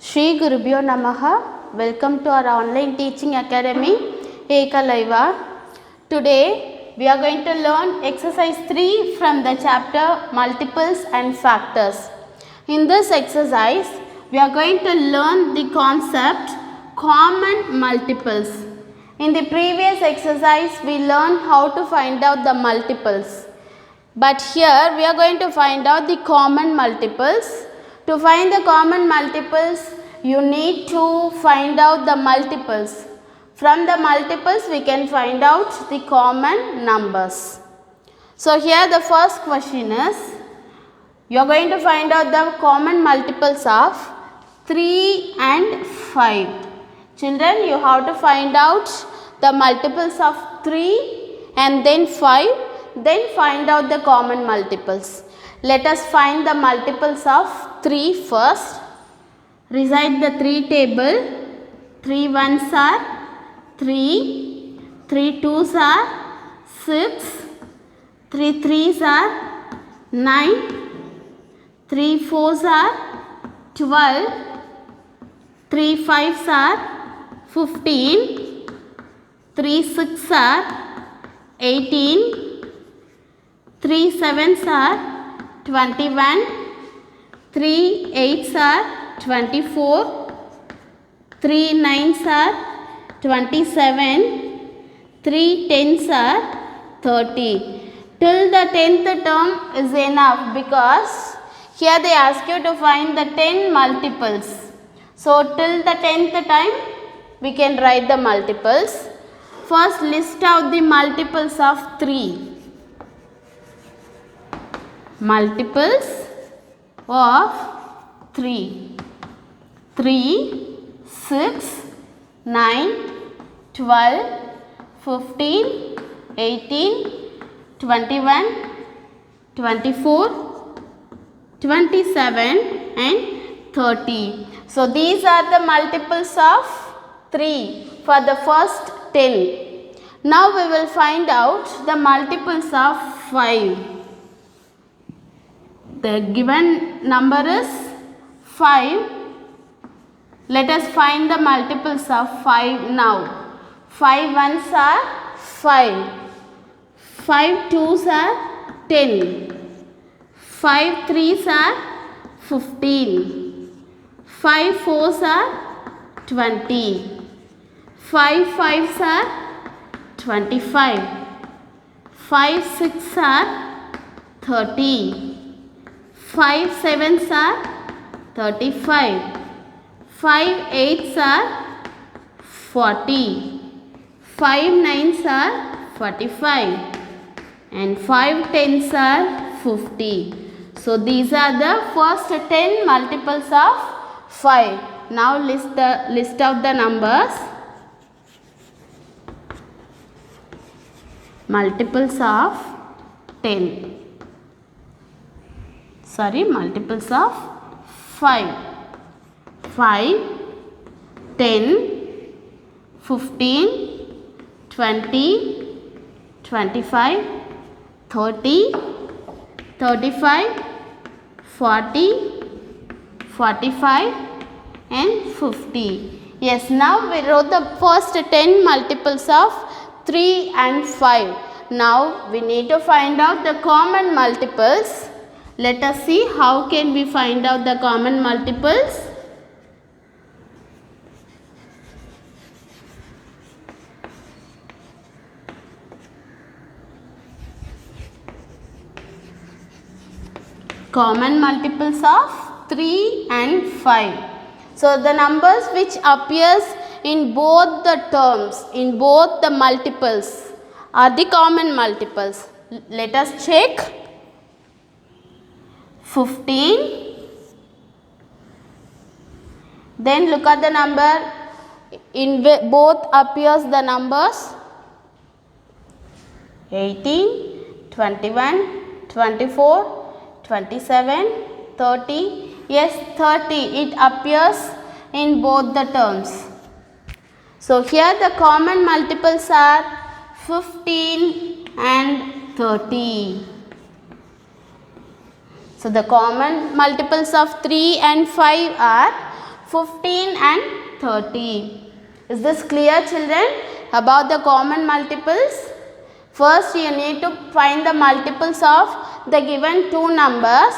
Shri Gurubhyo Namaha. Welcome to our online teaching academy Ekalaiva. Today we are going to learn exercise 3 from the chapter multiples and factors. In this exercise we are going to learn the concept common multiples. In the previous exercise we learned how to find out the multiples. But here we are going to find out the common multiples. To find the common multiples, you need to find out the multiples. From the multiples, we can find out the common numbers. So here the first question is, you are going to find out the common multiples of 3 and 5. Children, you have to find out the multiples of 3 and then 5. Then find out the common multiples. Let us find the multiples of 3 first. Recite the 3 table. 3 ones are 3, 3 twos are 6, 3 threes are 9, 3 fours are 12, 3 fives are 15, 3 sixes are 18, 3 sevens are 21, 3 eights are 24, 3 nines are 27, 3 tens are 30. Till the 10th term is enough because here they ask you to find the 10 multiples. So till the 10th time we can write the multiples. First list out the multiples of 3. Multiples of 3. 3, 6, 9, 12, 15, 18, 21, 24, 27 and 30. So these are the multiples of 3 for the first 10. Now we will find out the multiples of 5. The given number is 5. Let us find the multiples of 5 now. 5 ones are 5. 5 twos are 10. 5 threes are 15. 5 fours are 20. 5 fives are 25. 5 sixes are 30. 5 sevens are 35. 5 eights are 40. 5 nines are 45. And 5 tens are 50. So these are the first 10 multiples of 5. Now list out the numbers. Multiples of 10. Multiples of 5. 5, 10, 15, 20, 25, 30, 35, 40, 45 and 50. Yes, now we wrote the first 10 multiples of 3 and 5. Now we need to find out the common multiples. Let us see how can we find out the common multiples. Common multiples of 3 and 5. So the numbers which appears in both the terms, in both the multiples are the common multiples. Let us check. 15. Then look at the number. In both appears the numbers 18, 21, 24, 27, 30. Yes, 30. It appears in both the terms. So here the common multiples are 15 and 30. So the common multiples of 3 and 5 are 15 and 30. Is this clear, children, about the common multiples? First you need to find the multiples of the given two numbers,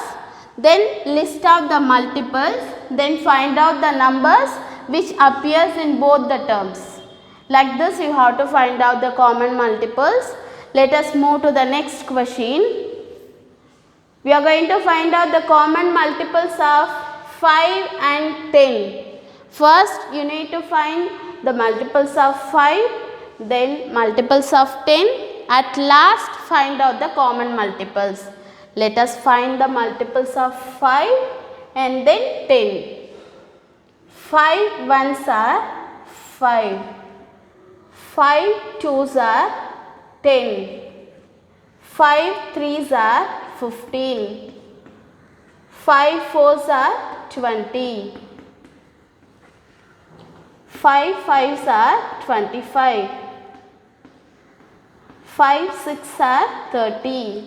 then list out the multiples, then find out the numbers which appears in both the terms. Like this you have to find out the common multiples. Let us move to the next question. We are going to find out the common multiples of 5 and 10. First you need to find the multiples of 5, then multiples of 10. At last find out the common multiples. Let us find the multiples of 5 and then 10. 5 ones are 5. 5 twos are 10. 5 threes are 15. 5 fours are 20. 5 fives are 25. 5 6 are 30.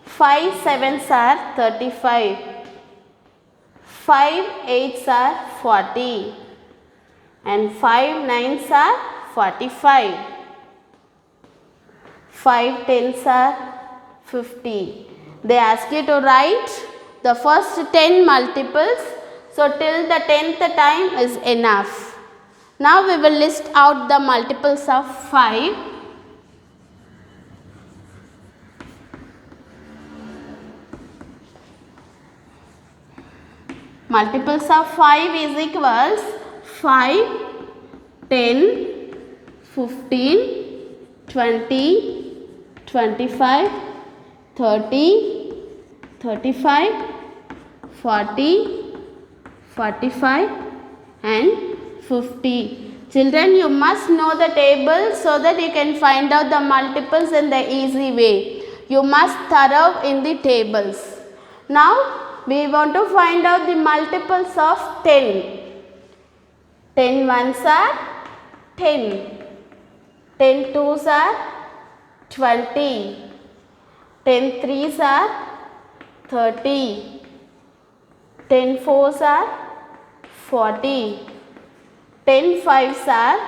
5 sevens are 35. 5 eights are 40. And 5 nines are 45. 5 tens are 50. They ask you to write the first 10 multiples. So till the 10th time is enough. Now we will list out the multiples of 5. Multiples of 5 is equals 5, 10, 15, 20, 25, 30, 35, 40, 45 and 50. Children, you must know the table so that you can find out the multiples in the easy way. You must thorough in the tables. Now we want to find out the multiples of 10. 10 ones are 10. 10 twos are 20. 10 threes are 30. 10 fours are 40. 10 fives are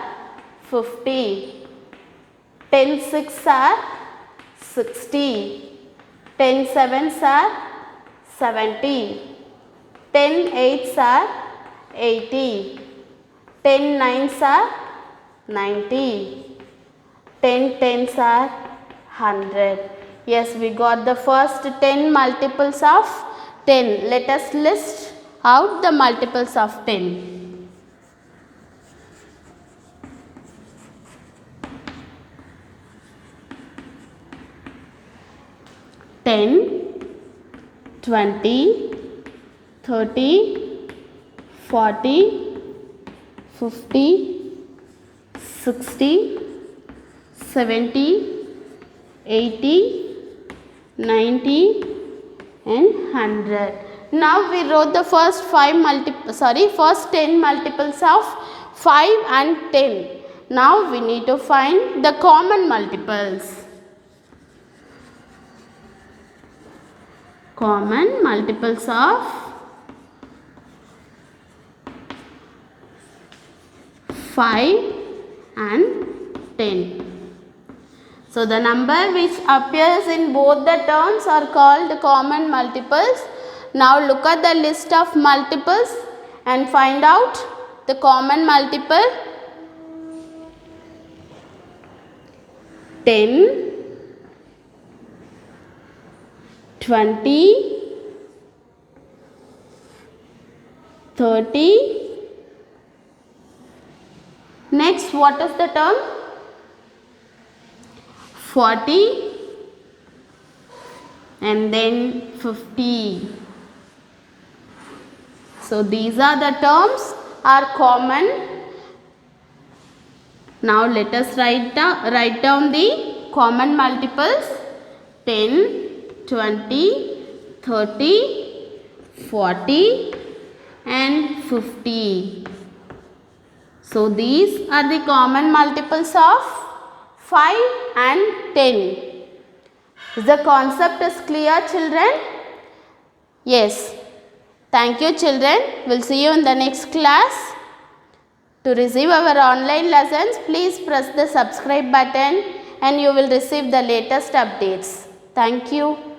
50. 10 six are 60. 10 sevens are 70. 10 eights are 80. 10 nines are 90. 10 tens are 100. Yes, we got the first 10 multiples of 10. Let us list out the multiples of 10. 10, 20, 30, 40, 50, 60, 70, 80, 90 and 100. Now we wrote the first 10 multiples of 5 and 10. Now we need to find the common multiples. Common multiples of 5 and 10. So the number which appears in both the terms are called common multiples. Now look at the list of multiples and find out the common multiple. 10, 20, 30. Next, what is the term? 40 and then 50. So these are the terms are common. Now let us write down the common multiples. 10, 20, 30, 40 and 50. So these are the common multiples of 5 and 10. The concept is clear, children? Yes. Thank you children. We'll see you in the next class. To receive our online lessons, please press the subscribe button and you will receive the latest updates. Thank you.